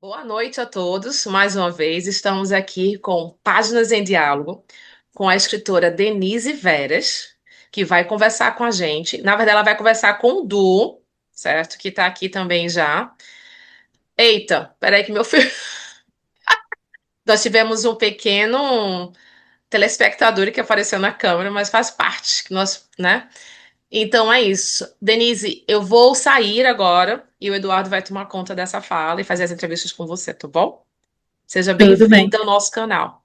Boa noite a todos. Mais uma vez, estamos aqui com Páginas em Diálogo com a escritora Denise Veras, que vai conversar com a gente. Na verdade, ela vai conversar com o Du, certo? Que está aqui também já. Eita, peraí que meu filho. Nós tivemos um pequeno telespectador que apareceu na câmera, mas faz parte que nós, né? Então é isso. Denise, eu vou sair agora e o Eduardo vai tomar conta dessa fala e fazer as entrevistas com você, tá bom? Seja Tudo bem, bem-vinda ao nosso canal.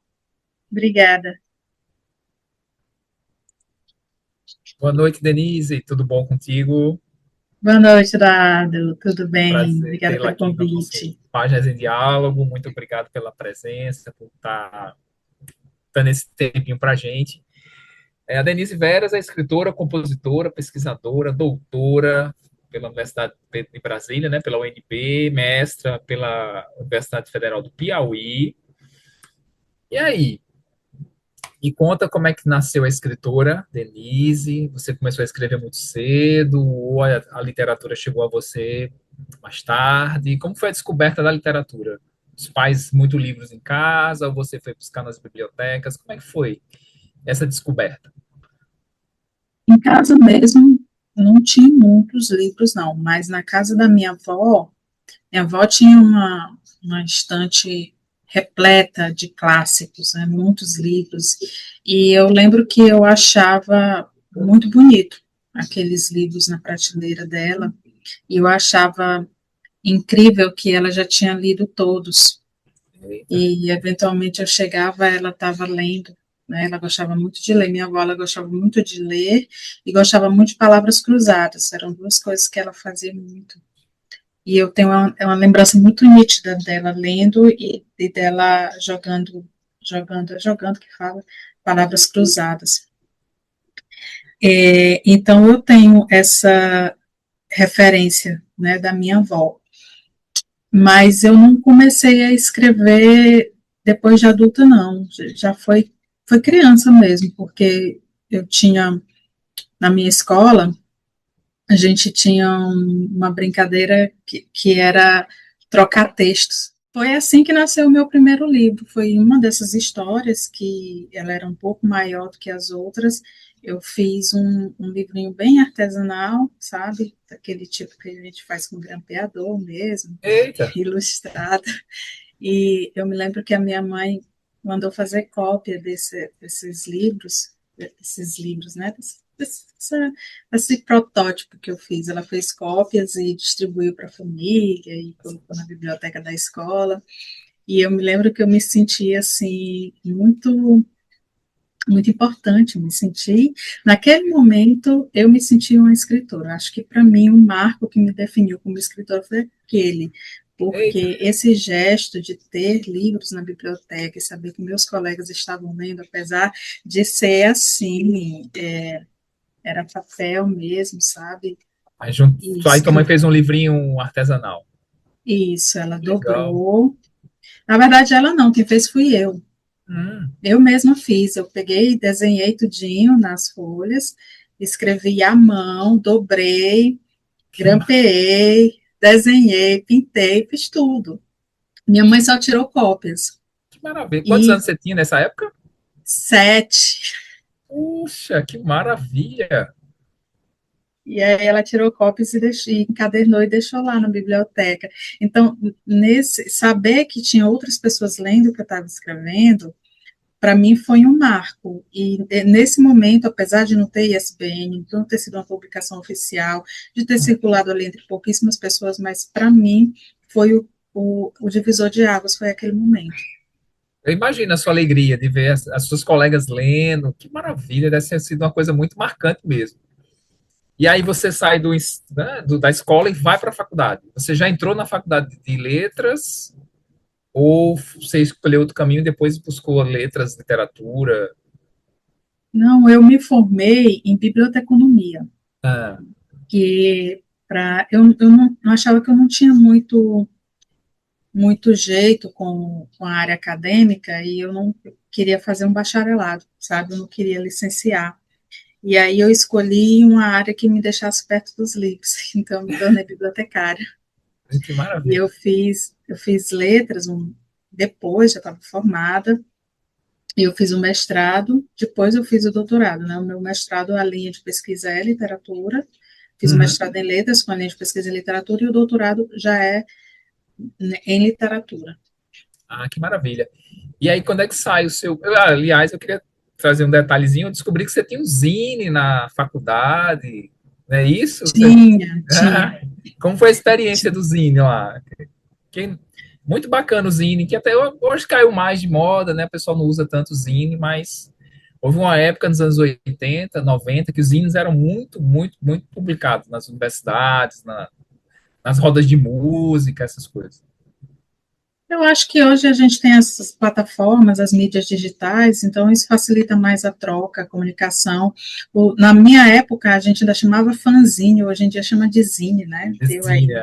obrigada. Boa noite, Denise. Tudo bom contigo? Boa noite, Dado. Tudo bem? Prazer Obrigada tê-la pelo aqui no nosso convite. Páginas em Diálogo. Muito obrigado pela presença, por estar dando esse tempinho para a gente. A Denise Veras é escritora, compositora, pesquisadora, doutora pela Universidade de Brasília, né, pela UNB, mestra pela Universidade Federal do Piauí. E aí, me conta como é que nasceu a escritora, Denise. Você começou a escrever muito cedo, ou a literatura chegou a você mais tarde? Como foi a descoberta da literatura? Os pais, muito livros em casa, ou você foi buscar nas bibliotecas? Como é que foi essa descoberta? Em casa mesmo, não tinha muitos livros, não, mas na casa da minha avó tinha uma estante repleta de clássicos, né, muitos livros, e eu lembro que eu achava muito bonito aqueles livros na prateleira dela, e eu achava incrível que ela já tinha lido todos. Eita, E eventualmente eu chegava, ela estava lendo, né? Ela gostava muito de ler, minha avó ela gostava muito de ler e gostava muito de palavras cruzadas, eram duas coisas que ela fazia muito. E eu tenho uma lembrança muito nítida dela lendo e dela jogando que fala, palavras cruzadas. Então eu tenho essa referência, né, da minha avó. Mas eu não comecei a escrever depois de adulta, não. Já foi criança mesmo, porque eu tinha, na minha escola, a gente tinha uma brincadeira que era trocar textos. Foi assim que nasceu o meu primeiro livro. Foi uma dessas histórias que ela era um pouco maior do que as outras. Eu fiz um livrinho bem artesanal, sabe? Daquele tipo que a gente faz com grampeador mesmo, eita, ilustrado. E eu me lembro que a minha mãe mandou fazer cópia desses livros, né? Esse protótipo que eu fiz. Ela fez cópias e distribuiu para a família e colocou na biblioteca da escola. E eu me lembro que eu me senti assim muito importante, me senti naquele momento eu me senti uma escritora. Acho que para mim o marco que me definiu como escritora foi aquele, eita. porque esse gesto de ter livros na biblioteca e saber que meus colegas estavam lendo, apesar de ser assim, era papel mesmo, sabe? Aí Isso, tua mãe fez um livrinho artesanal. isso, ela Legal. dobrou. Na verdade, ela não, quem fez fui eu. Hum, Eu mesma fiz, eu peguei, desenhei tudinho nas folhas, escrevi à mão, dobrei, que, grampeei, desenhei, pintei, fiz tudo. Minha mãe só tirou cópias. que maravilha. Quantos E anos você tinha nessa época? 7. Puxa, que maravilha. E aí ela tirou cópias e encadernou e deixou lá na biblioteca. Então, nesse saber que tinha outras pessoas lendo o que eu estava escrevendo, para mim foi um marco. E nesse momento, apesar de não ter ISBN, de não ter sido uma publicação oficial, de ter circulado ali entre pouquíssimas pessoas, mas para mim foi o divisor de águas, foi aquele momento. Eu imagino a sua alegria de ver as suas colegas lendo. Que maravilha, deve ter sido uma coisa muito marcante mesmo. E aí você sai né, da escola e vai para a faculdade. Você já entrou na faculdade de letras ou você escolheu outro caminho e depois buscou letras, literatura? Não, eu me formei em biblioteconomia, Ah, que eu não achava que eu não tinha muito jeito com a área acadêmica e eu não queria fazer um bacharelado, sabe? Eu não queria licenciar. E aí eu escolhi uma área que me deixasse perto dos livros, então eu me tornei bibliotecária. Que E maravilha. eu fiz letras depois, já estava formada, e eu fiz o mestrado, depois eu fiz o doutorado, né? O meu mestrado, a linha de pesquisa é literatura, fiz o Uhum. mestrado em letras com a linha de pesquisa em literatura, e o doutorado já é em literatura. Ah, que maravilha. E aí, quando é que sai o seu. Aliás, eu queria trazer um detalhezinho. Eu descobri que você tinha um zine na faculdade, não é isso? Você... Tinha. Como foi a experiência do zine lá? Que... Muito bacana o zine, que até hoje caiu mais de moda, né? O pessoal não usa tanto zine, mas houve uma época nos anos 80, 90, que os zines eram muito, muito, muito publicados nas universidades, nas rodas de música, essas coisas. Eu acho que hoje a gente tem essas plataformas, as mídias digitais, então isso facilita mais a troca, a comunicação. Na minha época, a gente ainda chamava fanzine, hoje em dia chama de zine, né? Deu aí Zine,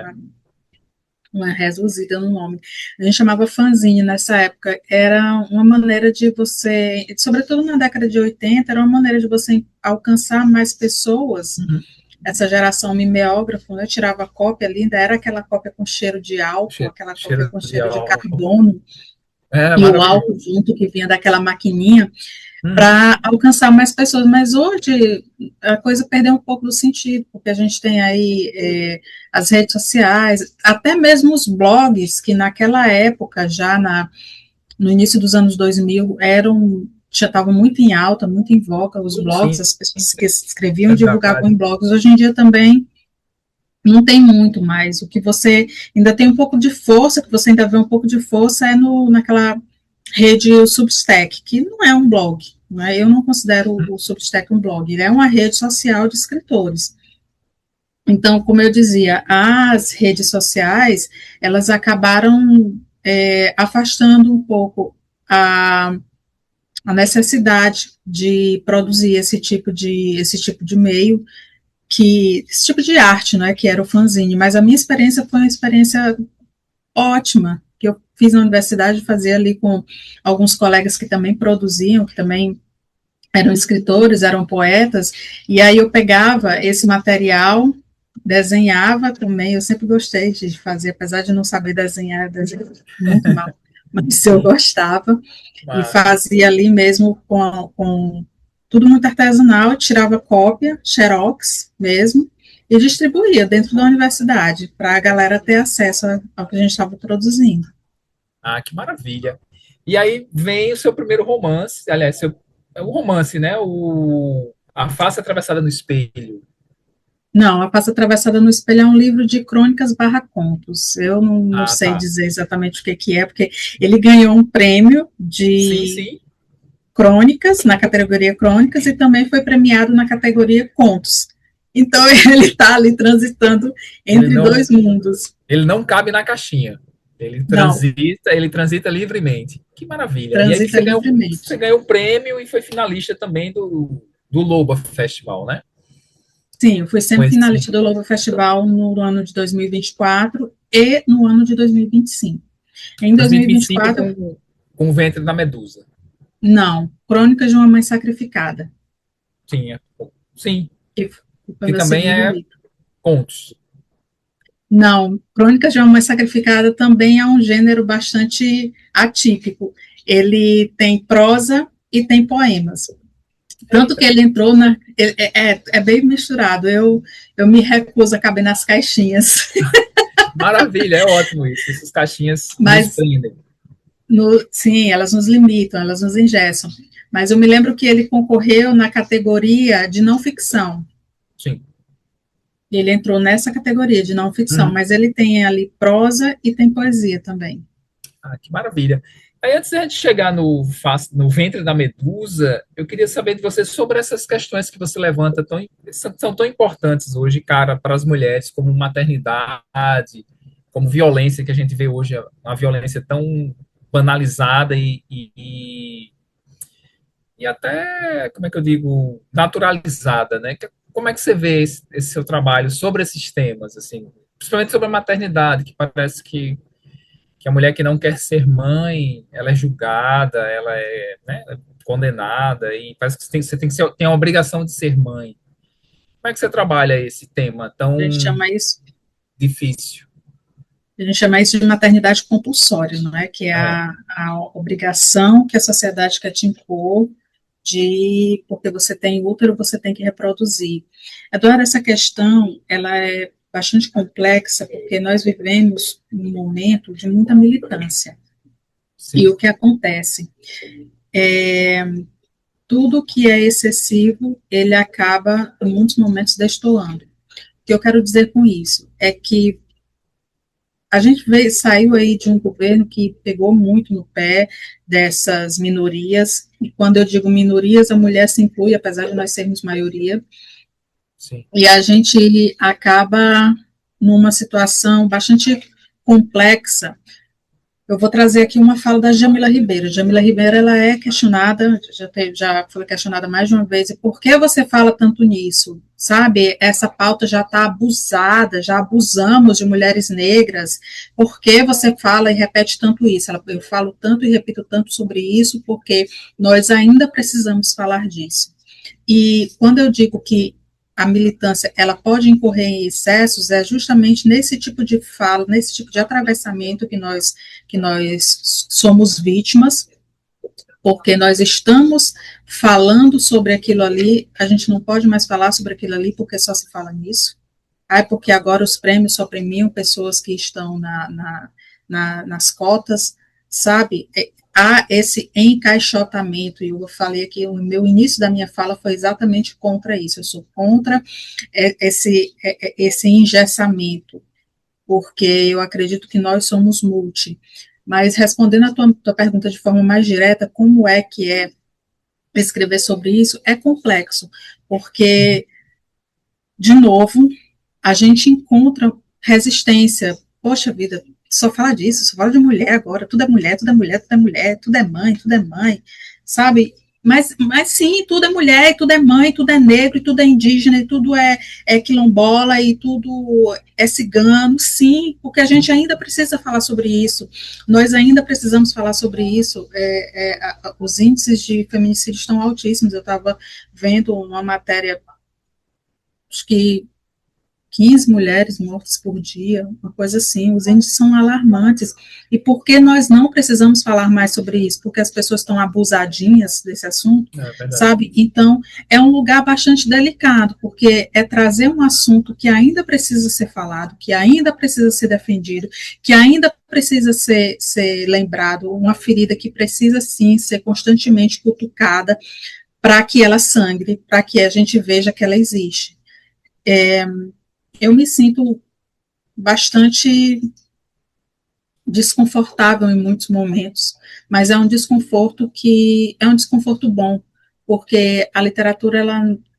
uma reduzida no nome. A gente chamava fanzine nessa época. Era uma maneira de você, sobretudo na década de 80, era uma maneira de você alcançar mais pessoas. uhum. Essa geração mimeógrafo, né, tirava a cópia ali, ainda era aquela cópia com cheiro de álcool, Cheiro, aquela cópia cheiro com de cheiro de álcool. carbono, É, e o maravilhoso. álcool junto que vinha daquela maquininha, Uhum. para alcançar mais pessoas. Mas hoje a coisa perdeu um pouco do sentido, porque a gente tem aí as redes sociais, até mesmo os blogs, que naquela época, no início dos anos 2000, já estavam muito em alta, muito em voga, os blogs, Sim, as pessoas que escreviam e divulgavam verdade. em blogs. Hoje em dia também não tem muito mais. O que você ainda tem um pouco de força, que você ainda vê um pouco de força, é naquela rede o Substack, que não é um blog. Né? Eu não considero o Substack um blog, ele é uma rede social de escritores. Então, como eu dizia, as redes sociais, elas acabaram afastando um pouco a, a necessidade de produzir esse tipo de meio, esse tipo de arte, né, que era o fanzine. Mas a minha experiência foi uma experiência ótima, que eu fiz na universidade, fazia ali com alguns colegas que também produziam, que também eram escritores, eram poetas, e aí eu pegava esse material, desenhava também, eu sempre gostei de fazer, apesar de não saber desenhar, desenhar muito mal, mas eu Sim, gostava, e massa. fazia ali mesmo com tudo muito artesanal, tirava cópia, xerox mesmo, e distribuía dentro da universidade, para a galera ter acesso ao que a gente estava produzindo. Ah, que maravilha. E aí vem o seu primeiro romance, aliás, é um romance, né? A Face Atravessada no Espelho. Não, A Passa Atravessada no Espelho é um livro de crônicas barra contos. Eu não Ah, sei tá. dizer exatamente o que é, porque ele ganhou um prêmio Sim, de sim. crônicas, na categoria crônicas, e também foi premiado na categoria contos. Então, ele está ali transitando Ele entre não, dois mundos. ele não cabe na caixinha. Não, Ele transita livremente. Que maravilha. E aí transita você livremente. ganhou o prêmio e foi finalista também do Loba Festival, né? Sim, eu fui sempre Conheci finalista do Lobo Festival no ano de 2024 e no ano de 2025. Em 2025 2024, com o Ventre da Medusa. não, Crônicas de uma Mãe Sacrificada, Sim, sim, que foi que meu também segundo é livro. contos. Não, Crônicas de uma Mãe Sacrificada também é um gênero bastante atípico. Ele tem prosa e tem poemas. Tanto que Eita, ele entrou na. É bem misturado. Eu me recuso a caber nas caixinhas. maravilha, é ótimo isso. Essas caixinhas nos Mas, prendem. sim, elas nos limitam, elas nos engessam. Mas eu me lembro que ele concorreu na categoria de não ficção. Sim. Ele entrou nessa categoria de não ficção, Uhum. mas ele tem ali prosa e tem poesia também. Ah, que maravilha. Aí, antes de a gente chegar no ventre da medusa, eu queria saber de você sobre essas questões que você levanta, são tão importantes hoje, cara, para as mulheres, como maternidade, como violência, que a gente vê hoje, uma violência tão banalizada e até, como é que eu digo, naturalizada, né? Como é que você vê esse seu trabalho sobre esses temas, assim, principalmente sobre a maternidade, que parece que a mulher que não quer ser mãe, ela é julgada, ela é, né, condenada, e parece que você tem a obrigação de ser mãe. Como é que você trabalha esse tema A gente tão chama isso difícil? A gente chama isso de maternidade compulsória, não é? Que é É, a obrigação que a sociedade quer te impor de, porque você tem útero, você tem que reproduzir. Eduardo, essa questão, ela é bastante complexa, porque nós vivemos um momento de muita militância. E sim, o que acontece? É, tudo que é excessivo, ele acaba, em muitos momentos, destoando. O que eu quero dizer com isso é que a gente saiu aí de um governo que pegou muito no pé dessas minorias, e quando eu digo minorias, a mulher se inclui, apesar de nós sermos maioria, sim. e a gente acaba numa situação bastante complexa. Eu vou trazer aqui uma fala da Jamila Ribeiro. Jamila Ribeiro, ela é questionada, já foi questionada mais de uma vez, e por que você fala tanto nisso? Sabe, essa pauta já está abusada, já abusamos de mulheres negras, por que você fala e repete tanto isso? Eu falo tanto e repito tanto sobre isso, porque nós ainda precisamos falar disso. E quando eu digo que a militância ela pode incorrer em excessos, é justamente nesse tipo de fala, nesse tipo de atravessamento que nós somos vítimas, porque nós estamos falando sobre aquilo ali, a gente não pode mais falar sobre aquilo ali porque só se fala nisso. Porque agora os prêmios só premiam pessoas que estão nas cotas, sabe? Há esse encaixotamento, e eu falei aqui, o meu início da minha fala foi exatamente contra isso, eu sou contra esse engessamento, porque eu acredito que nós somos multi. Mas respondendo a tua pergunta de forma mais direta, como é que é escrever sobre isso? É complexo, porque, de novo, a gente encontra resistência. Poxa vida, só fala disso, só fala de mulher agora, tudo é mulher, tudo é mulher, tudo é mulher, tudo é mãe, sabe? Mas sim, tudo é mulher, e tudo é mãe, tudo é negro, e tudo é indígena, e tudo é quilombola, e tudo é cigano, sim, porque a gente ainda precisa falar sobre isso, nós ainda precisamos falar sobre isso, os índices de feminicídio estão altíssimos, eu estava vendo uma matéria, acho que 15 mulheres mortas por dia, uma coisa assim, os índices são alarmantes. E por que nós não precisamos falar mais sobre isso? Porque as pessoas estão abusadinhas desse assunto, É verdade. sabe? Então, é um lugar bastante delicado, porque é trazer um assunto que ainda precisa ser falado, que ainda precisa ser defendido, que ainda precisa ser lembrado, uma ferida que precisa, sim, ser constantemente cutucada para que ela sangre, para que a gente veja que ela existe. Eu me sinto bastante desconfortável em muitos momentos, mas é um desconforto que é um desconforto bom, porque a literatura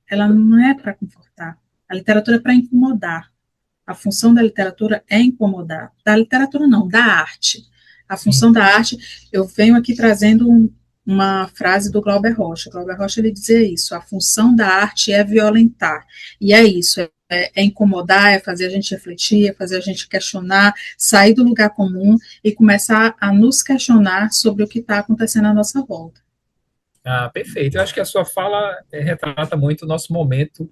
ela não é para confortar, a literatura é para incomodar. A função da literatura é incomodar. Da literatura não, da arte. A Sim. função da arte, eu venho aqui trazendo uma frase do Glauber Rocha. Glauber Rocha ele dizia isso: a função da arte é violentar. E é isso, é incomodar, é fazer a gente refletir, é fazer a gente questionar, sair do lugar comum e começar a nos questionar sobre o que está acontecendo à nossa volta. Ah, perfeito. Eu acho que a sua fala retrata muito o nosso momento,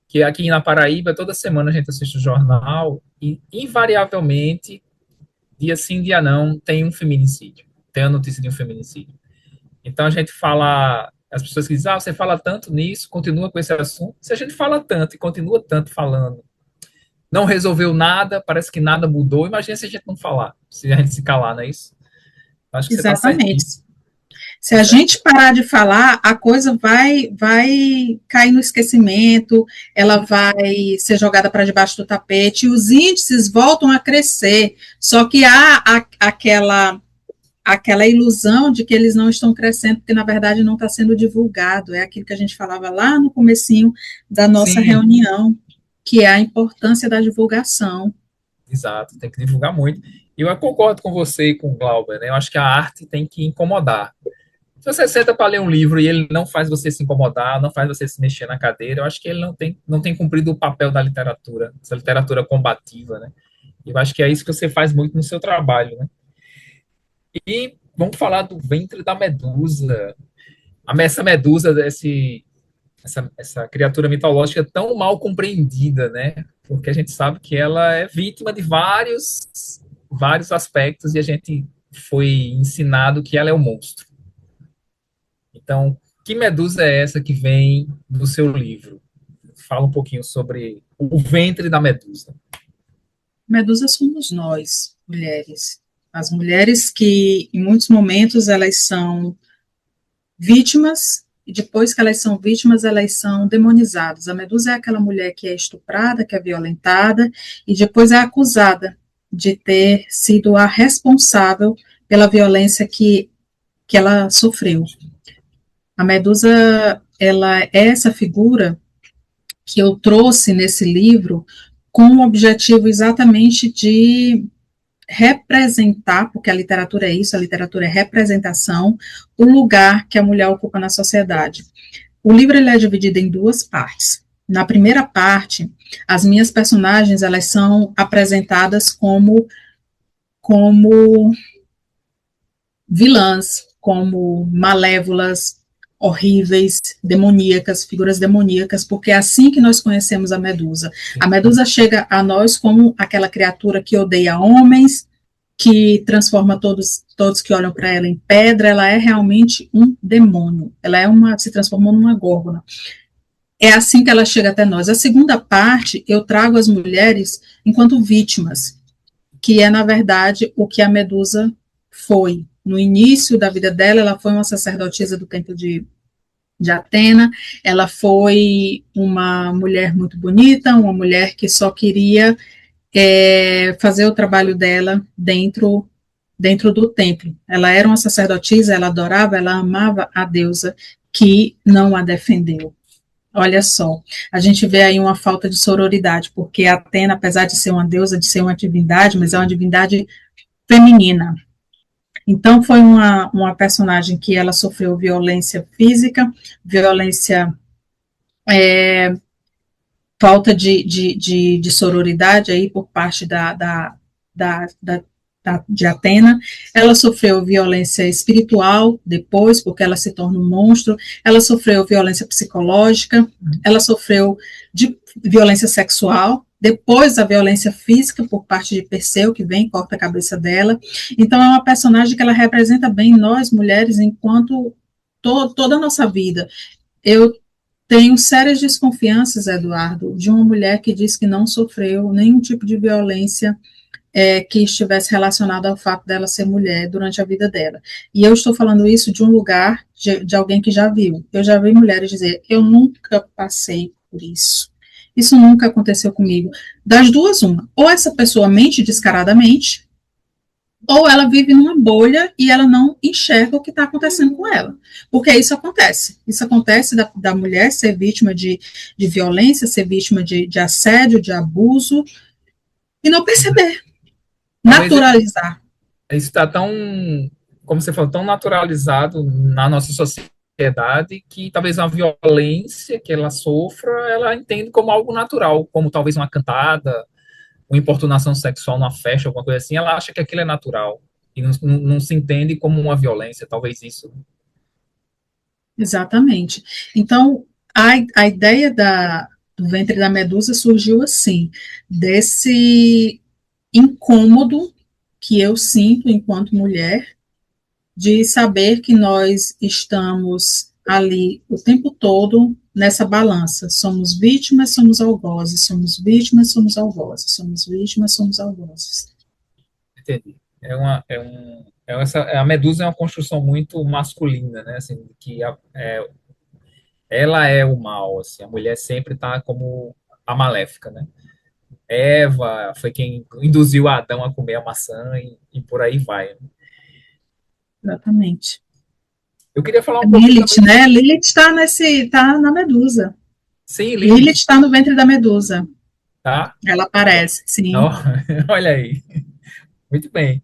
que aqui na Paraíba, toda semana a gente assiste o jornal e, invariavelmente, dia sim, dia não, tem um feminicídio. Tem a notícia de um feminicídio. Então a gente fala, as pessoas que dizem, você fala tanto nisso, continua com esse assunto. Se a gente fala tanto e continua tanto falando, não resolveu nada, parece que nada mudou. Imagina se a gente não falar, se a gente se calar, não é isso? Acho que você está Exatamente. certíssimo. Se Tá a certo. gente parar de falar, a coisa vai cair no esquecimento, ela vai ser jogada para debaixo do tapete, e os índices voltam a crescer. Só que há aquela ilusão de que eles não estão crescendo, porque na verdade não está sendo divulgado. É aquilo que a gente falava lá no comecinho da nossa Sim, reunião, que é a importância da divulgação. exato, tem que divulgar muito. E eu concordo com você e com o Glauber, né? Eu acho que a arte tem que incomodar. Se você senta para ler um livro e ele não faz você se incomodar, não faz você se mexer na cadeira, eu acho que ele não tem cumprido o papel da literatura, essa literatura combativa, né? E eu acho que é isso que você faz muito no seu trabalho, né? E vamos falar do ventre da medusa. Essa medusa, essa criatura mitológica tão mal compreendida, né? Porque a gente sabe que ela é vítima de vários aspectos e a gente foi ensinado que ela é o monstro. Então, que Medusa é essa que vem do seu livro? Fala um pouquinho sobre o ventre da Medusa. Medusa somos nós, mulheres. As mulheres que, em muitos momentos, elas são vítimas, e depois que elas são vítimas, elas são demonizadas. A Medusa é aquela mulher que é estuprada, que é violentada, e depois é acusada de ter sido a responsável pela violência que ela sofreu. A Medusa, ela é essa figura que eu trouxe nesse livro com o objetivo exatamente de representar, porque a literatura é isso, a literatura é representação, o lugar que a mulher ocupa na sociedade. O livro ele é dividido em duas partes. Na primeira parte, as minhas personagens elas são apresentadas como vilãs, como malévolas, horríveis, demoníacas, figuras demoníacas, porque é assim que nós conhecemos a Medusa. A Medusa chega a nós como aquela criatura que odeia homens, que transforma todos que olham para ela em pedra. Ela é realmente um demônio. Ela se transformou numa górgona. É assim que ela chega até nós. A segunda parte, eu trago as mulheres enquanto vítimas, que é, na verdade, o que a Medusa foi. No início da vida dela, ela foi uma sacerdotisa do templo de Atena, ela foi uma mulher muito bonita, uma mulher que só queria fazer o trabalho dela dentro do templo. Ela era uma sacerdotisa, ela adorava, ela amava a deusa que não a defendeu. Olha só, a gente vê aí uma falta de sororidade, porque Atena, apesar de ser uma deusa, de ser uma divindade, mas é uma divindade feminina. Então, foi uma personagem que ela sofreu violência física, violência, falta de sororidade aí por parte de Atena. Ela sofreu violência espiritual depois, porque ela se torna um monstro. Ela sofreu violência psicológica. Ela sofreu de violência sexual. Depois a violência física por parte de Perseu, que vem e corta a cabeça dela. Então é uma personagem que ela representa bem nós, mulheres, enquanto toda a nossa vida. Eu tenho sérias desconfianças, Eduardo, de uma mulher que diz que não sofreu nenhum tipo de violência que estivesse relacionado ao fato dela ser mulher durante a vida dela. E eu estou falando isso de um lugar de alguém que já viu. Eu já vi mulheres dizer, eu nunca passei por isso. Isso nunca aconteceu comigo. Das duas, uma. Ou essa pessoa mente descaradamente, ou ela vive numa bolha e ela não enxerga o que está acontecendo com ela. Porque isso acontece. Isso acontece da mulher ser vítima de violência, ser vítima de assédio, de abuso, e não perceber. Naturalizar. Isso está tão, como você falou, tão naturalizado na nossa sociedade que talvez uma violência que ela sofra, ela entende como algo natural, como talvez uma cantada, uma importunação sexual numa festa, alguma coisa assim, ela acha que aquilo é natural e não se entende como uma violência, talvez isso. Exatamente. Então, a ideia do ventre da Medusa surgiu assim, desse incômodo que eu sinto enquanto mulher, de saber que nós estamos ali o tempo todo nessa balança. Somos vítimas, somos algozes, somos vítimas, somos algozes, somos vítimas, somos algozes. Entendi. A Medusa é uma construção muito masculina, né? Assim, ela é o mal, assim, a mulher sempre está como a maléfica, né? Eva foi quem induziu Adão a comer a maçã e por aí vai. Exatamente. Eu queria falar um pouquinho Lilith, também. né? Lilith está na Medusa. Sim, Lilith Lilith, está no ventre da Medusa. tá? Ela aparece, sim. Oh, olha aí. Muito bem.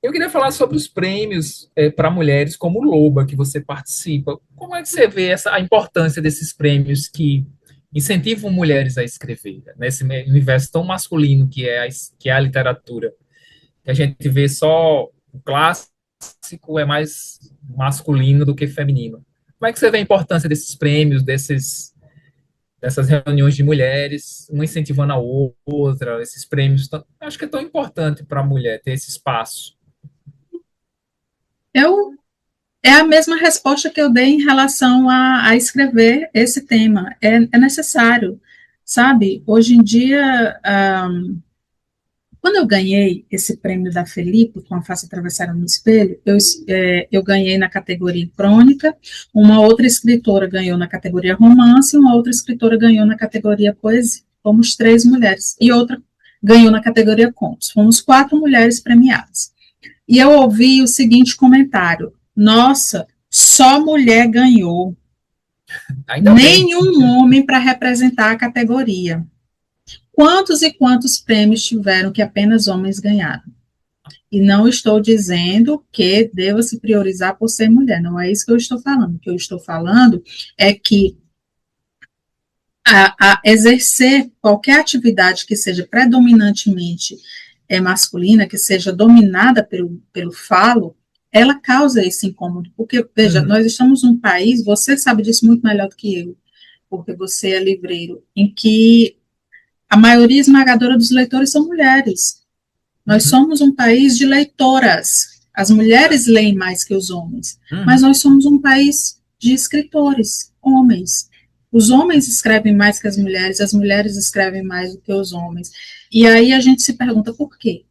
Eu queria falar sobre os prêmios para mulheres como Loba, que você participa. Como é que você vê a importância desses prêmios que incentivam mulheres a escrever, nesse universo tão masculino que é a literatura? Que a gente vê só o clássico é mais masculino do que feminino. Como é que você vê a importância desses prêmios, dessas reuniões de mulheres, uma incentivando a outra, esses prêmios? Acho que é tão importante para a mulher ter esse espaço. Eu É a mesma resposta que eu dei em relação a escrever esse tema. É necessário, sabe? Hoje em dia, quando eu ganhei esse prêmio da Felipe, com a Face Atravessada no Espelho, eu ganhei na categoria crônica, uma outra escritora ganhou na categoria romance, uma outra escritora ganhou na categoria poesia. Fomos 3 mulheres. E outra ganhou na categoria contos. Fomos 4 mulheres premiadas. E eu ouvi o seguinte comentário: nossa, só mulher ganhou, Ainda bem. nenhum homem para representar a categoria. Quantos e quantos prêmios tiveram que apenas homens ganharam? E não estou dizendo que deva se priorizar por ser mulher, não é isso que eu estou falando. O que eu estou falando é que a exercer qualquer atividade que seja predominantemente masculina, que seja dominada pelo falo, ela causa esse incômodo. Porque, veja, nós estamos num país, você sabe disso muito melhor do que eu, porque você é livreiro, em que a maioria esmagadora dos leitores são mulheres. Nós somos um país de leitoras. As mulheres leem mais que os homens, mas nós somos um país de escritores, homens. Os homens escrevem mais que as mulheres escrevem mais do que os homens. E aí a gente se pergunta por quê?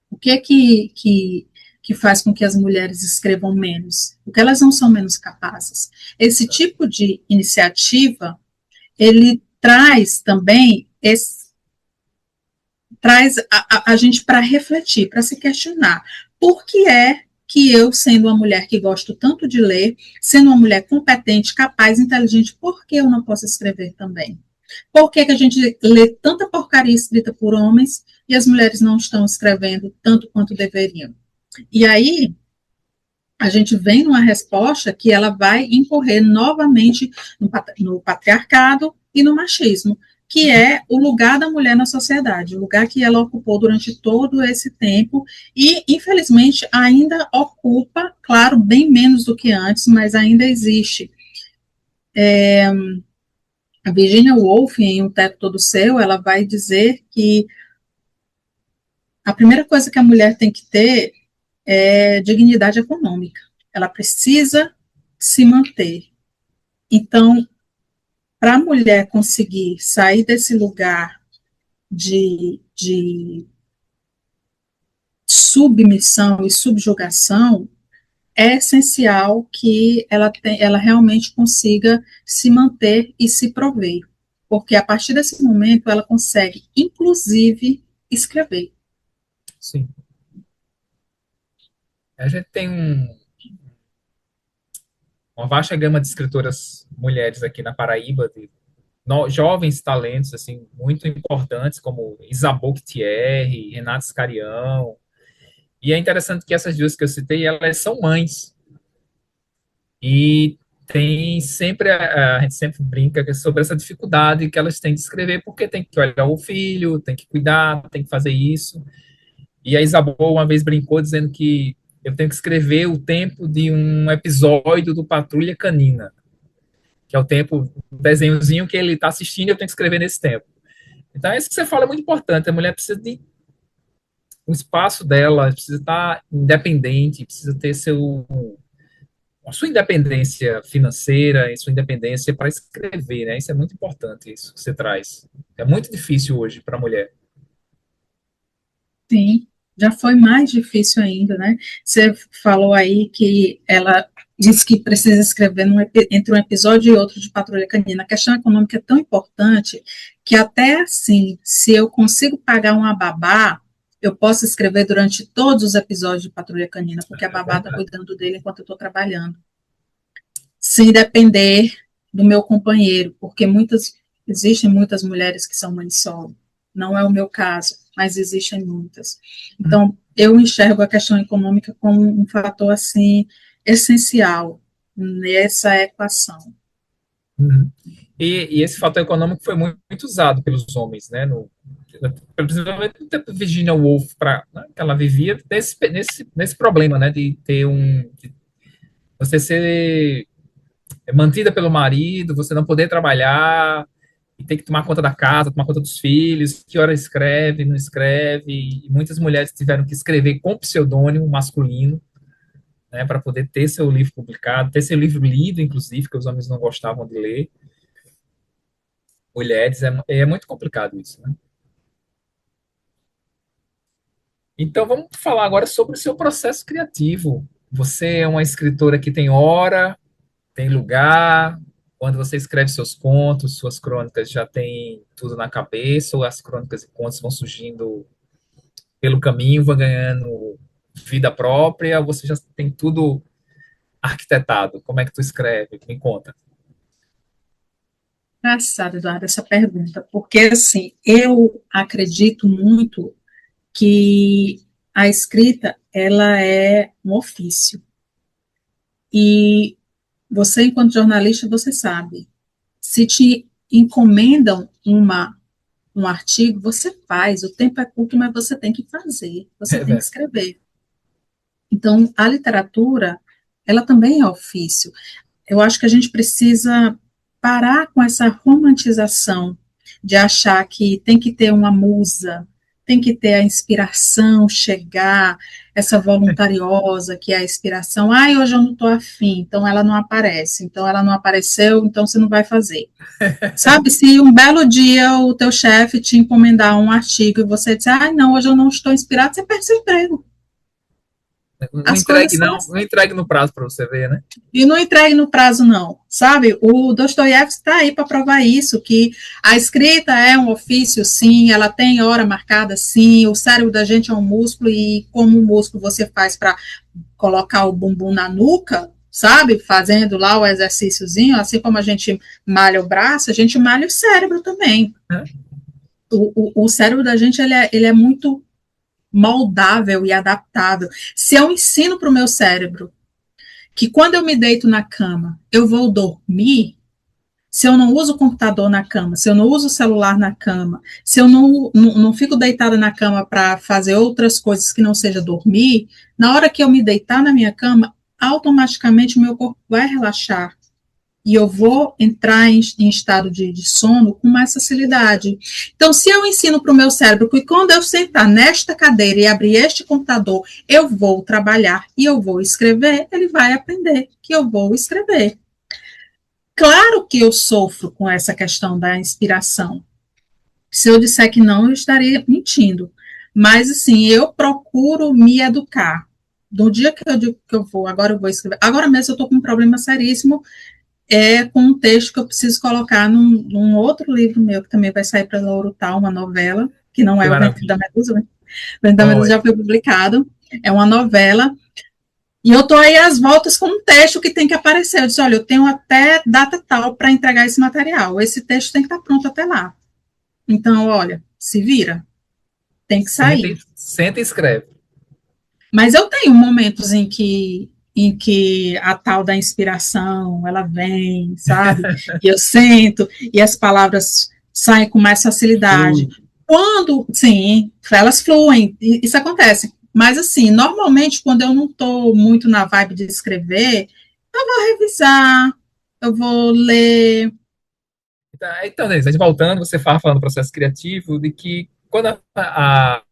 O que é que faz com que as mulheres escrevam menos? Porque elas não são menos capazes. Esse tipo de iniciativa, ele traz também traz a gente para refletir, para se questionar. Por que é que eu, sendo uma mulher que gosto tanto de ler, sendo uma mulher competente, capaz, inteligente, por que eu não posso escrever também? Por que a gente lê tanta porcaria escrita por homens e as mulheres não estão escrevendo tanto quanto deveriam? E aí, a gente vem numa resposta que ela vai incorrer novamente no patriarcado e no machismo, que é o lugar da mulher na sociedade, o lugar que ela ocupou durante todo esse tempo e, infelizmente, ainda ocupa, claro, bem menos do que antes, mas ainda existe. A Virginia Woolf, em Um Teto Todo Seu, ela vai dizer que a primeira coisa que a mulher tem que ter é dignidade econômica. Ela precisa se manter. Então, para a mulher conseguir sair desse lugar de submissão e subjugação, é essencial que ela realmente consiga se manter e se prover. Porque a partir desse momento ela consegue, inclusive, escrever. Sim. A gente tem uma vasta gama de escritoras mulheres aqui na Paraíba, de jovens talentos assim muito importantes, como Isabel Thierry, Renata Scarião. E é interessante que essas duas que eu citei, elas são mães. E tem sempre, a gente sempre brinca sobre essa dificuldade que elas têm de escrever, porque tem que olhar o filho, tem que cuidar, tem que fazer isso. E a Isabel uma vez brincou dizendo que eu tenho que escrever o tempo de um episódio do Patrulha Canina, que é o tempo, o desenhozinho que ele está assistindo, eu tenho que escrever nesse tempo. Então, isso que você fala é muito importante. A mulher precisa de o espaço dela, precisa estar independente, precisa ter a sua independência financeira e sua independência para escrever, né? Isso é muito importante, isso que você traz. É muito difícil hoje para a mulher. Sim, já foi mais difícil ainda, né? Você falou aí que ela disse que precisa escrever entre um episódio e outro de Patrulha Canina. A questão econômica é tão importante que até assim, se eu consigo pagar uma babá, eu posso escrever durante todos os episódios de Patrulha Canina, porque a babá está cuidando dele enquanto eu estou trabalhando, sem depender do meu companheiro, porque existem muitas mulheres que são mães solo. Não é o meu caso, mas existem muitas. Então, eu enxergo a questão econômica como um fator assim essencial nessa equação. Uhum. E esse fator econômico foi muito usado pelos homens, né? Principalmente no tempo de Virginia Woolf, né, que ela vivia nesse problema, né? De ter de você ser mantida pelo marido, você não poder trabalhar e ter que tomar conta da casa, tomar conta dos filhos, que hora escreve, não escreve, e muitas mulheres tiveram que escrever com pseudônimo masculino, né, para poder ter seu livro publicado, ter seu livro lido, inclusive, que os homens não gostavam de ler. Mulheres, é muito complicado isso, né? Então, vamos falar agora sobre o seu processo criativo. Você é uma escritora que tem hora, tem lugar. Quando você escreve seus contos, suas crônicas já tem tudo na cabeça, ou as crônicas e contos vão surgindo pelo caminho, vão ganhando vida própria, ou você já tem tudo arquitetado? Como é que tu escreve? Me conta. Engraçado, Eduardo, essa pergunta, porque, assim, eu acredito muito que a escrita, ela é um ofício. E você, enquanto jornalista, você sabe, se te encomendam um artigo, você faz, o tempo é curto, mas você tem que fazer, você É tem que verdade. escrever. Então, a literatura, ela também é ofício. Eu acho que a gente precisa parar com essa romantização de achar que tem que ter uma musa, tem que ter a inspiração chegar, essa voluntariosa que é a inspiração. Ai, hoje eu não estou afim, então ela não aparece. Então ela não apareceu, então você não vai fazer. Sabe, se um belo dia o teu chefe te encomendar um artigo e você disser, ai, não, hoje eu não estou inspirado, você perde seu emprego. Não As coisas entregue, são não, assim. não entregue no prazo para você ver, né? E não entregue no prazo, não, sabe? O Dostoiévski está aí para provar isso, que a escrita é um ofício, sim, ela tem hora marcada, sim, o cérebro da gente é um músculo, e como um músculo você faz para colocar o bumbum na nuca, sabe? Fazendo lá o exercíciozinho, assim como a gente malha o braço, a gente malha o cérebro também. O cérebro da gente, ele é muito moldável e adaptável. Se eu ensino para o meu cérebro que quando eu me deito na cama, eu vou dormir, se eu não uso o computador na cama, se eu não uso o celular na cama, se eu não fico deitada na cama para fazer outras coisas que não seja dormir, na hora que eu me deitar na minha cama, automaticamente o meu corpo vai relaxar. E eu vou entrar em estado de sono com mais facilidade. Então, se eu ensino para o meu cérebro que quando eu sentar nesta cadeira e abrir este computador, eu vou trabalhar e eu vou escrever, ele vai aprender que eu vou escrever. Claro que eu sofro com essa questão da inspiração. Se eu disser que não, eu estaria mentindo. Mas, assim, eu procuro me educar. No dia que eu digo que eu vou, agora eu vou escrever. Agora mesmo eu estou com um problema seríssimo com um texto que eu preciso colocar num outro livro meu, que também vai sair para a Urutal, uma novela, que não Que é o Ventre da maravilha. Medusa, né? O Ventre da Oh, Medusa já foi publicado, é uma novela, e eu estou aí às voltas com um texto que tem que aparecer. Eu disse, olha, eu tenho até data tal para entregar esse material, esse texto tem que estar pronto até lá. Então, olha, se vira, tem que sair. senta e escreve. Mas eu tenho momentos em que a tal da inspiração, ela vem, sabe? E eu sento, e as palavras saem com mais facilidade. Quando, sim, elas fluem, isso acontece. Mas, assim, normalmente, quando eu não estou muito na vibe de escrever, eu vou revisar, eu vou ler. Então, Denise, voltando, você fala falando do processo criativo, de que quando a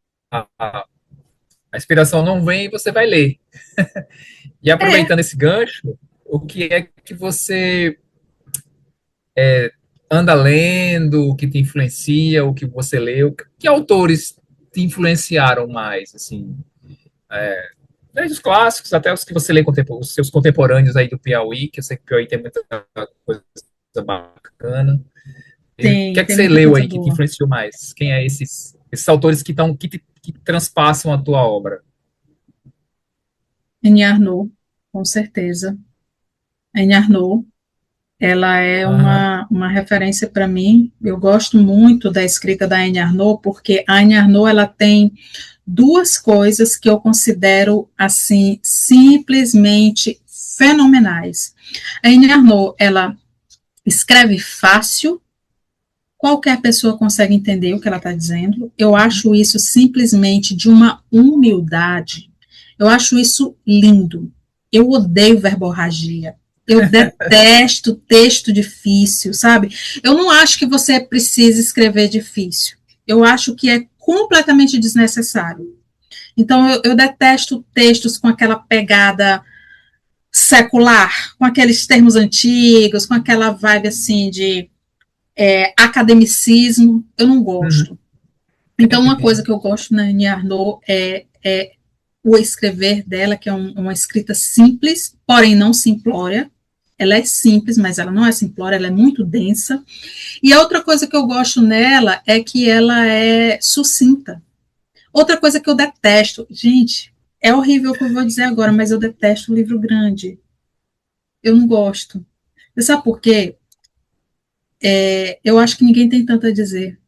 inspiração não vem, você vai ler. E É, aproveitando esse gancho, o que é que você anda lendo, o que te influencia, o que você leu? Que autores te influenciaram mais, assim? Desde os clássicos até os que você lê, os seus contemporâneos aí do Piauí, que eu sei que o Piauí tem muita coisa bacana. O que é que tem você muita leu coisa aí que te boa. influenciou mais? Quem é esses autores que transpassam a tua obra? Annie Arnaud, com certeza. Annie Arnaud, ela é Aham. uma referência para mim. Eu gosto muito da escrita da Anne Arnaud, porque a Anne Arnaud ela tem duas coisas que eu considero assim simplesmente fenomenais. A Anne Arnaud, ela escreve fácil, qualquer pessoa consegue entender o que ela está dizendo. Eu acho isso simplesmente de uma humildade. Eu acho isso lindo. Eu odeio verborragia. Eu detesto texto difícil, sabe? Eu não acho que você precise escrever difícil. Eu acho que é completamente desnecessário. Então, eu detesto textos com aquela pegada secular, com aqueles termos antigos, com aquela vibe assim de academicismo. Eu não gosto. Então, uma coisa que eu gosto na Annie Ernaux é o escrever dela, que é uma escrita simples, porém não simplória. Ela é simples, mas ela não é simplória, ela é muito densa. E a outra coisa que eu gosto nela é que ela é sucinta. Outra coisa que eu detesto, gente, é horrível o que eu vou dizer agora, mas eu detesto livro grande. Eu não gosto. Você sabe por quê? Eu acho que ninguém tem tanto a dizer.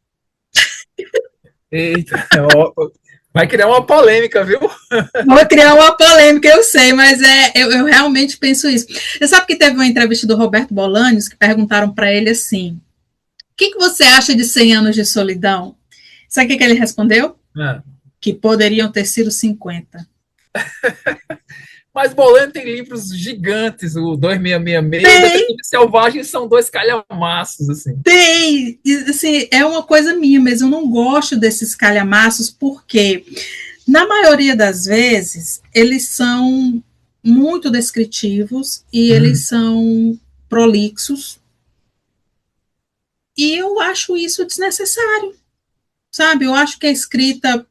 Eita, vai criar uma polêmica, viu? Vou criar uma polêmica, eu sei, mas eu realmente penso isso. Você sabe que teve uma entrevista do Roberto Bolanhos que perguntaram para ele assim: o que você acha de 100 anos de solidão? Sabe o que ele respondeu? Que poderiam ter sido 50. Mas Bolano tem livros gigantes, o 2666, o Detetive Selvagem são 2 calhamaços, assim. Tem, assim, é uma coisa minha, mas eu não gosto desses calhamaços porque, na maioria das vezes, eles são muito descritivos e eles são prolixos e eu acho isso desnecessário, sabe? Eu acho que a escrita,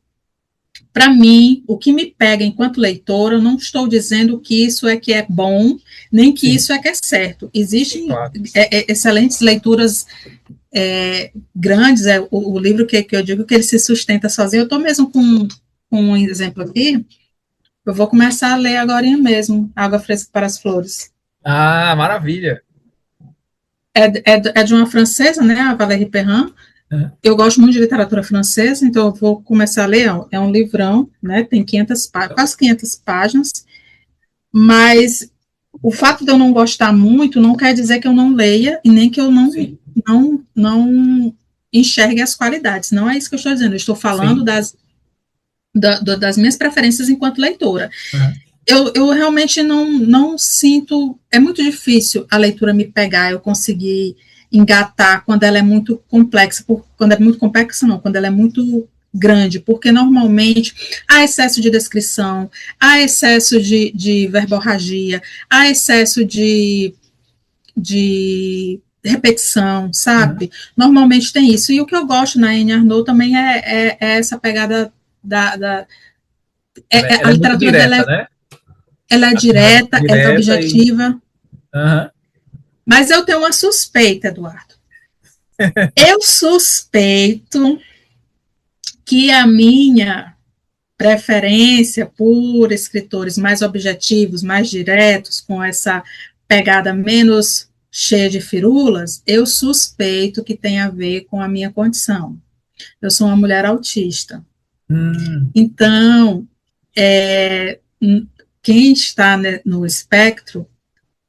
para mim, o que me pega enquanto leitora, eu não estou dizendo que isso é que é bom, nem que isso é que é certo. Existem excelentes leituras grandes, o livro que eu digo que ele se sustenta sozinho. Eu estou mesmo com um exemplo aqui, eu vou começar a ler agora mesmo, Água Fresca para as Flores. Ah, maravilha! É de uma francesa, né, a Valérie Perrin. Eu gosto muito de literatura francesa, então eu vou começar a ler. É um livrão, né, tem quase 500 páginas, mas o fato de eu não gostar muito não quer dizer que eu não leia e nem que eu não enxergue as qualidades. Não é isso que eu estou dizendo. Eu estou falando das minhas preferências enquanto leitora. Eu realmente não sinto... É muito difícil a leitura me pegar, eu conseguir engatar quando ela é muito complexa. Quando ela é muito grande, porque normalmente há excesso de descrição, há excesso de verborragia, há excesso de repetição, sabe? Normalmente tem isso. E o que eu gosto na Annie Ernaux também é essa pegada a literatura direta, dela né? Ela é direta, ela é objetiva. Mas eu tenho uma suspeita, Eduardo. Eu suspeito que a minha preferência por escritores mais objetivos, mais diretos, com essa pegada menos cheia de firulas, eu suspeito que tem a ver com a minha condição. Eu sou uma mulher autista. Então, quem está, né, no espectro,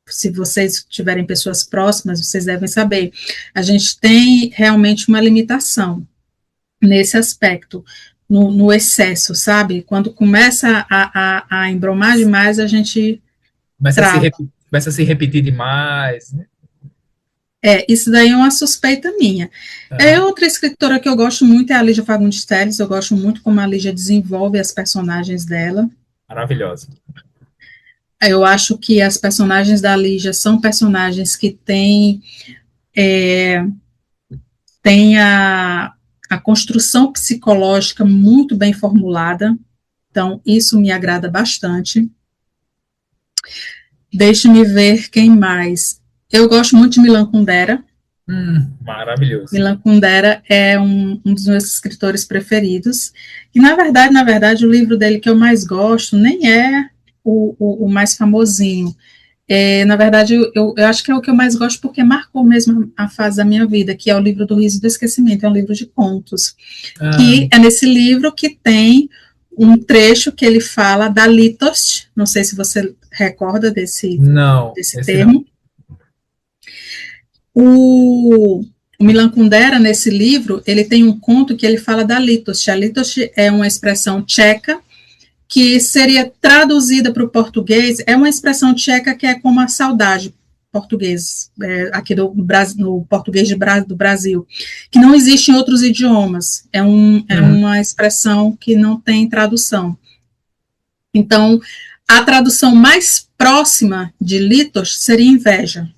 se vocês tiverem pessoas próximas, vocês devem saber, a gente tem realmente uma limitação nesse aspecto, no excesso, sabe? Quando começa a embromar demais, a gente começa a se repetir demais, né? Isso daí é uma suspeita minha. Outra escritora que eu gosto muito é a Lígia Fagundes Telles. Eu gosto muito como a Lígia desenvolve as personagens dela. Maravilhosa. Eu acho que as personagens da Lígia são personagens que têm a construção psicológica muito bem formulada. Então, isso me agrada bastante. Deixe-me ver quem mais. Eu gosto muito de Milan Kundera. Maravilhoso. Milan Kundera é um dos meus escritores preferidos. E, na verdade, o livro dele que eu mais gosto nem é o mais famosinho. Na verdade, eu acho que é o que eu mais gosto porque marcou mesmo a fase da minha vida, que é o livro do Riso e do Esquecimento, é um livro de contos. E é nesse livro que tem um trecho que ele fala da Litost, não sei se você recorda desse termo. O Milan Kundera, nesse livro, ele tem um conto que ele fala da Litost. A Litost é uma expressão tcheca que seria traduzida para o português, é uma expressão tcheca que é como a saudade. português, aqui do Brasil, no português do Brasil, que não existe em outros idiomas, é uma expressão que não tem tradução. Então, a tradução mais próxima de litos seria inveja,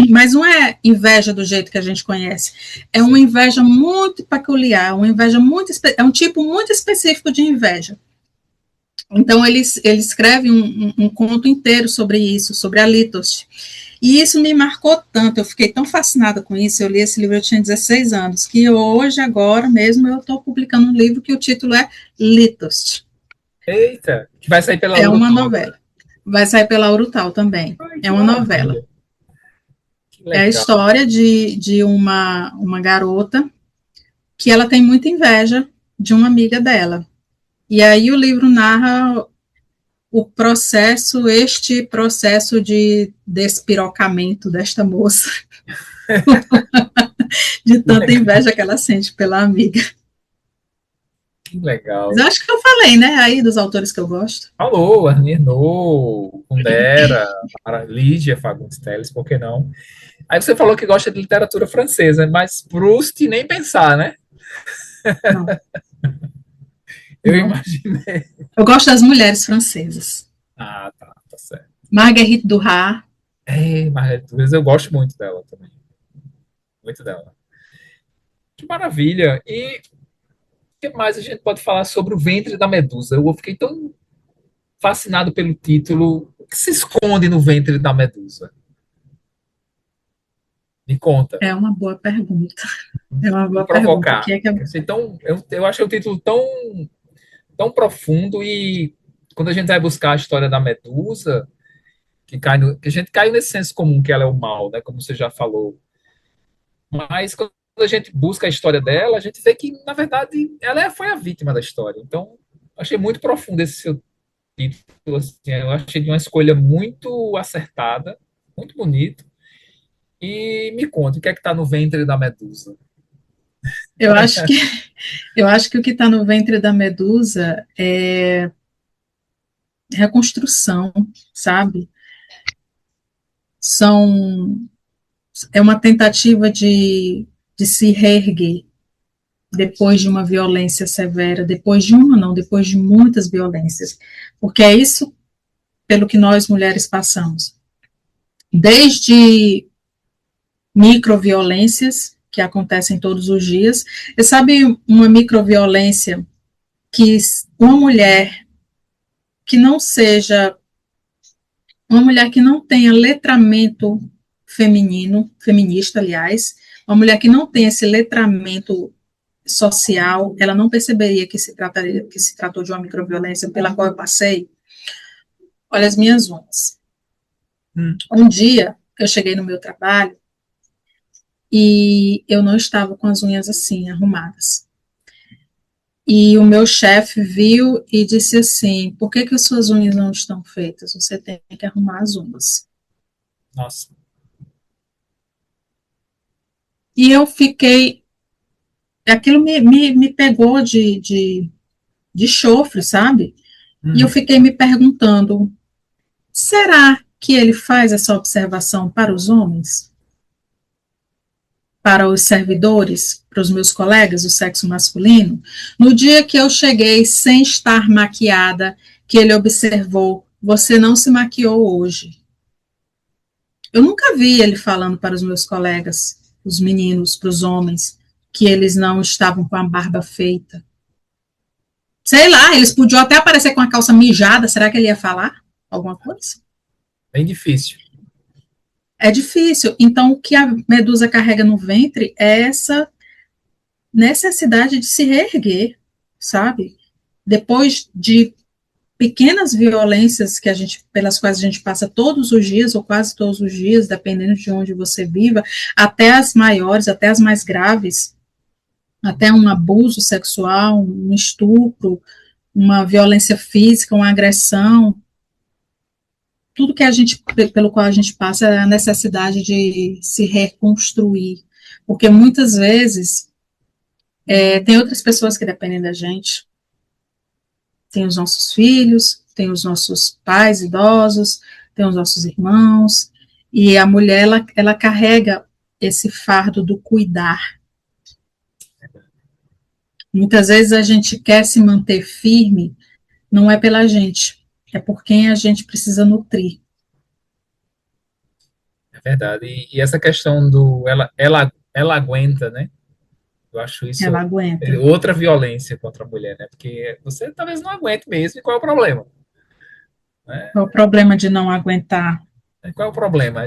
mas não é inveja do jeito que a gente conhece, é uma inveja muito peculiar, uma inveja é um tipo muito específico de inveja. Então, ele escreve um conto inteiro sobre isso, sobre a litoste. E isso me marcou tanto, eu fiquei tão fascinada com isso, eu li esse livro, eu tinha 16 anos, que hoje, agora mesmo, eu estou publicando um livro que o título é Litoste. Eita, que vai sair pela Urutau. É uma novela. Vai sair pela Urutau também. Ai, é uma novela. É a história de uma garota que ela tem muita inveja de uma amiga dela. E aí o livro narra este processo de despirocamento desta moça, de tanta inveja que ela sente pela amiga. Que legal. Mas acho que eu falei, né, aí dos autores que eu gosto. Falou, Arnie Ernaux, Kundera, Lídia Fagundes Telles, por que não? Aí você falou que gosta de literatura francesa, mas Proust nem pensar, né? Não. Eu imaginei. Eu gosto das mulheres francesas. Ah, tá certo. Marguerite Duras. Marguerite Duras, eu gosto muito dela também. Muito dela. Que maravilha. E o que mais a gente pode falar sobre o ventre da Medusa? Eu fiquei tão fascinado pelo título. O que se esconde no ventre da Medusa? Me conta. É uma boa pergunta. É uma boa provocar. pergunta. Eu achei o título tão profundo e quando a gente vai buscar a história da Medusa, que a gente cai nesse senso comum que ela é o mal, né, como você já falou. Mas quando a gente busca a história dela, a gente vê que, na verdade, ela foi a vítima da história. Então, achei muito profundo esse seu título. Assim, eu achei de uma escolha muito acertada, muito bonito. E me conta, o que é que está no ventre da Medusa? Eu acho que o que está no ventre da Medusa é reconstrução, sabe? É uma tentativa de se reerguer depois de uma violência severa, depois de muitas violências, porque é isso pelo que nós mulheres passamos. Desde microviolências que acontecem todos os dias. E sabe uma microviolência que uma mulher que não seja uma mulher que não tenha letramento feminista, aliás, uma mulher que não tenha esse letramento social, ela não perceberia que se tratou de uma microviolência pela qual eu passei. Olha as minhas unhas. Um dia, eu cheguei no meu trabalho e eu não estava com as unhas assim, arrumadas. E o meu chefe viu e disse assim, por que as suas unhas não estão feitas? Você tem que arrumar as unhas. Nossa. E eu fiquei... Aquilo me pegou de chofre, sabe? E eu fiquei me perguntando, será que ele faz essa observação para os homens? Para os servidores, para os meus colegas do sexo masculino? No dia que eu cheguei sem estar maquiada, que ele observou, você não se maquiou hoje. Eu nunca vi ele falando para os meus colegas, os meninos, para os homens, que eles não estavam com a barba feita. Sei lá, eles podiam até aparecer com a calça mijada, será que ele ia falar alguma coisa? Bem difícil. É difícil. Então, o que a Medusa carrega no ventre é essa necessidade de se reerguer, sabe? Depois de pequenas violências pelas quais a gente passa todos os dias, ou quase todos os dias, dependendo de onde você viva, até as maiores, até as mais graves, até um abuso sexual, um estupro, uma violência física, uma agressão, tudo que pelo qual a gente passa é a necessidade de se reconstruir, porque muitas vezes tem outras pessoas que dependem da gente, tem os nossos filhos, tem os nossos pais idosos, tem os nossos irmãos, E a mulher, ela carrega esse fardo do cuidar. Muitas vezes a gente quer se manter firme, não é pela gente, é por quem a gente precisa nutrir. É verdade. E essa questão do ela aguenta, né? Eu acho Ela isso aguenta. outra violência contra a mulher, né? Porque você talvez não aguente mesmo, e qual é o problema? Né? É o problema de não aguentar. Qual é o problema?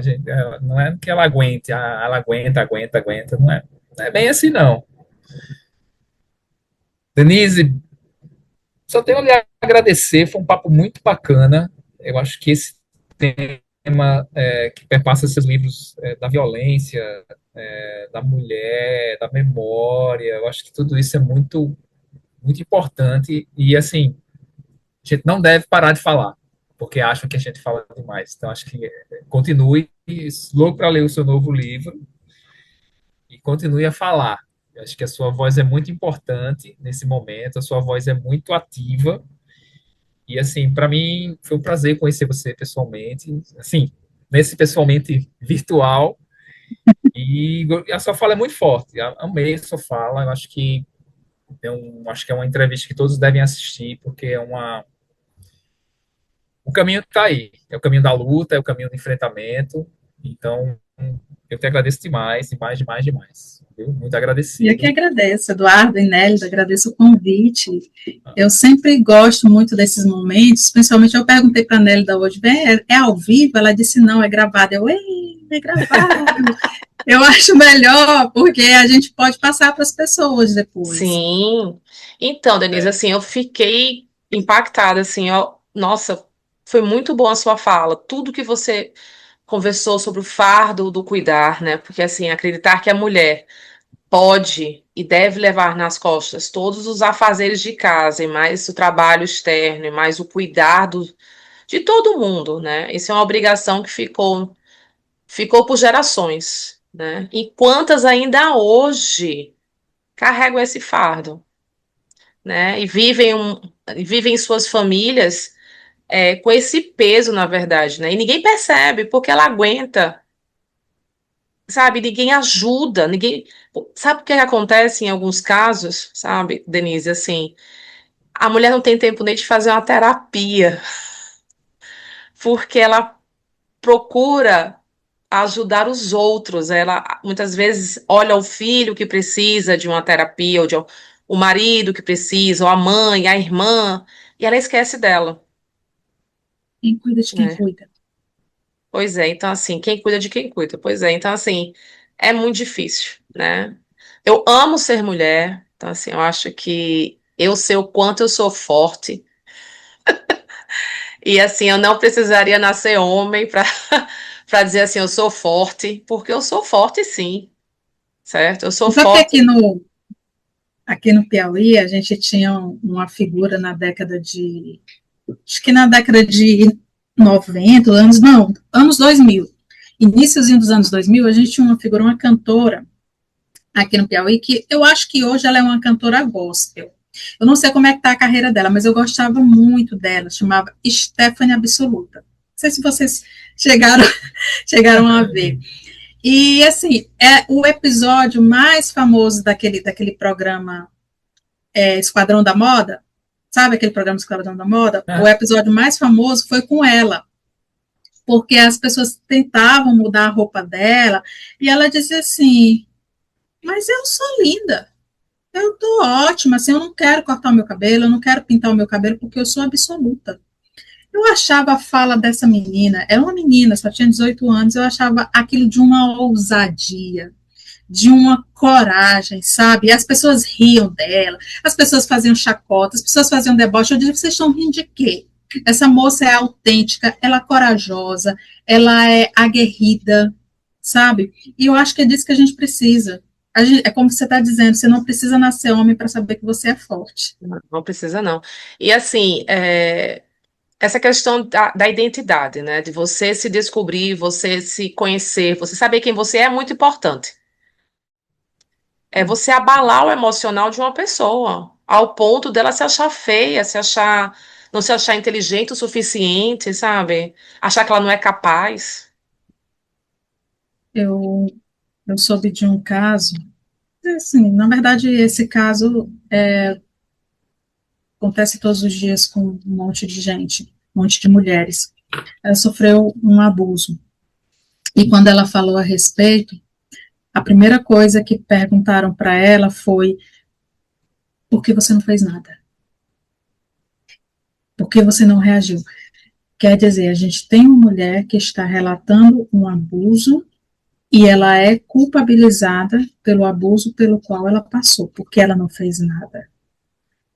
Não é que ela aguente, ela aguenta, não é bem assim, não. Denise, só tenho a lhe agradecer, foi um papo muito bacana. Eu acho que esse tema que perpassa seus livros da violência, da mulher, da memória, eu acho que tudo isso é muito importante e, assim, a gente não deve parar de falar, porque acham que a gente fala demais. Então, acho que continue, louco para ler o seu novo livro e continue a falar. Eu acho que a sua voz é muito importante nesse momento, a sua voz é muito ativa. E, assim, para mim foi um prazer conhecer você pessoalmente, assim, nesse pessoalmente virtual. E a sua fala é muito forte. Amei a sua fala. Eu acho que é uma entrevista que todos devem assistir, porque o caminho está aí. É o caminho da luta, é o caminho do enfrentamento. Então, eu te agradeço demais, demais, demais, demais. Viu? Muito E eu que agradecido. agradeço, Eduardo e Nélida, agradeço o convite. Eu sempre gosto muito desses momentos, principalmente eu perguntei para a Nélida hoje, é ao vivo? Ela disse, não, é gravado. É gravado. Eu acho melhor, porque a gente pode passar para as pessoas depois. Sim. Então, Denise, É, assim, eu fiquei impactada, assim, ó, nossa, foi muito bom a sua fala. Tudo que você conversou sobre o fardo do cuidar, né? Porque, assim, acreditar que a mulher pode e deve levar nas costas todos os afazeres de casa, e mais o trabalho externo, e mais o cuidado de todo mundo, né? Isso é uma obrigação que ficou por gerações, né? E quantas ainda hoje carregam esse fardo, né? E vivem em suas famílias com esse peso, na verdade, né? E ninguém percebe porque ela aguenta, sabe? Ninguém ajuda, ninguém. Sabe o que acontece em alguns casos, sabe, Denise? Assim, a mulher não tem tempo nem de fazer uma terapia, porque ela procura ajudar os outros. Ela muitas vezes olha o filho que precisa de uma terapia, ou o marido que precisa, ou a mãe, a irmã, e ela esquece dela, Quem cuida de quem né? cuida. Pois é, então assim, quem cuida de quem cuida. Pois é, então assim, é muito difícil, né? Eu amo ser mulher, então assim, eu acho que eu sei o quanto eu sou forte, e assim, eu não precisaria nascer homem para para dizer assim, eu sou forte, porque eu sou forte sim, certo? Eu sou Você sabe que forte. aqui no Piauí a gente tinha uma figura na década de, acho que na década de 90, anos, não, anos 2000, iníciozinho dos anos 2000, a gente tinha uma figura, uma cantora aqui no Piauí, que eu acho que hoje ela é uma cantora gospel. Eu não sei como é que está a carreira dela, mas eu gostava muito dela, chamava Stephanie Absoluta. Não sei se vocês chegaram, chegaram a ver. E, assim, é o episódio mais famoso daquele programa Esquadrão da Moda, sabe aquele programa Esquadrão da Moda? O ah, episódio mais famoso foi com ela, porque as pessoas tentavam mudar a roupa dela, e ela dizia assim, mas eu sou linda, eu tô ótima, assim, eu não quero cortar o meu cabelo, eu não quero pintar o meu cabelo, porque eu sou absoluta. Eu achava a fala dessa menina, é uma menina, só tinha 18 anos, eu achava aquilo de uma ousadia, de uma coragem, sabe? E as pessoas riam dela, as pessoas faziam chacota, as pessoas faziam deboche. Eu dizia, vocês estão rindo de quê? Essa moça é autêntica, ela é corajosa, ela é aguerrida, sabe? E eu acho que é disso que a gente precisa. É como você está dizendo, você não precisa nascer homem para saber que você é forte. Não, não precisa, não. E assim, essa questão da identidade, né? De você se descobrir, você se conhecer, você saber quem você é muito importante. É você abalar o emocional de uma pessoa, ao ponto dela se achar feia, não se achar inteligente o suficiente, sabe? Achar que ela não é capaz. eu, eu soube de um caso, assim, na verdade, esse caso acontece todos os dias com um monte de gente, um monte de mulheres. Ela sofreu um abuso. E quando ela falou a respeito, a primeira coisa que perguntaram para ela foi: por que você não fez nada? Por que você não reagiu? Quer dizer, a gente tem uma mulher que está relatando um abuso e ela é culpabilizada pelo abuso pelo qual ela passou, porque ela não fez nada.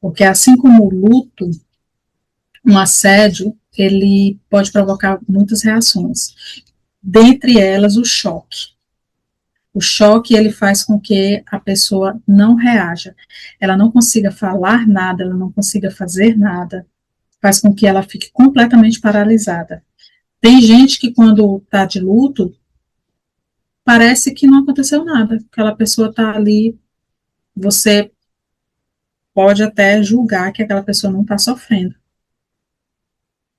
Porque assim como o luto, um assédio, ele pode provocar muitas reações. Dentre elas, o choque. O choque, ele faz com que a pessoa não reaja. Ela não consiga falar nada, ela não consiga fazer nada. Faz com que ela fique completamente paralisada. Tem gente que, quando está de luto, parece que não aconteceu nada. Aquela pessoa está ali, você pode até julgar que aquela pessoa não está sofrendo.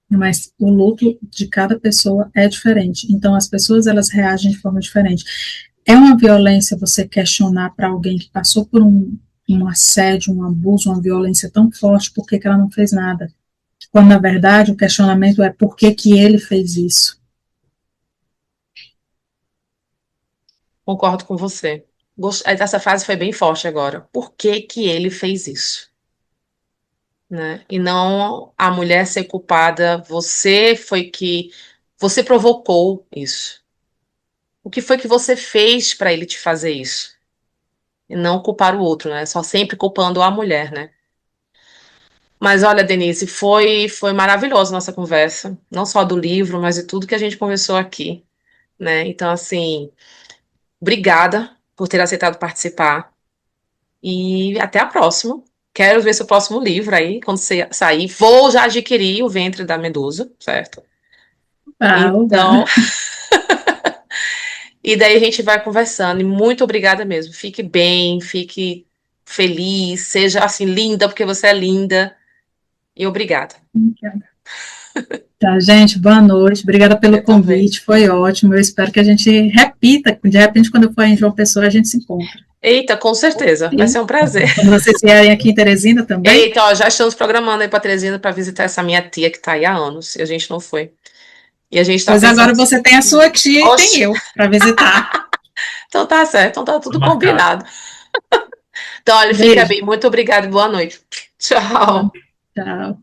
Mas o luto de cada pessoa é diferente. Então, as pessoas, elas reagem de forma diferente. É uma violência você questionar para alguém que passou por um assédio, um abuso, uma violência tão forte, por que ela não fez nada? Quando, na verdade, o questionamento é por que ele fez isso? Concordo com você. Essa frase foi bem forte agora. Por que que ele fez isso? Né? E não a mulher ser culpada, você provocou isso. O que foi que você fez para ele te fazer isso? E não culpar o outro, né? Só sempre culpando a mulher, né? Mas olha, Denise, foi maravilhosa a nossa conversa, não só do livro, mas de tudo que a gente conversou aqui, né? Então, assim, obrigada por ter aceitado participar e até a próxima. Quero ver seu próximo livro aí, quando você sair. Vou já adquirir O Ventre da Medusa, certo? Ah, Então, e daí a gente vai conversando. E muito obrigada mesmo. Fique bem, fique feliz, seja assim linda, porque você é linda. E obrigada. tá, gente, boa noite. Obrigada pelo Eu também. convite, foi ótimo. Eu espero que a gente repita. De repente, quando eu for em João Pessoa, a gente se encontra. Eita, com certeza. Vai E ser um prazer. quando vocês vierem aqui em Teresina também, Eita, ó, já estamos programando aí para Teresina para visitar essa minha tia que tá aí há anos e a gente não foi. E a gente tá pois pensando. agora você tem a sua tia e tem Oxe, eu para visitar. então tá certo, então tá Tudo tudo marcado. combinado. Então, olha, fica Beijo. bem. Muito obrigada e boa noite. Boa Tchau. noite. Tchau.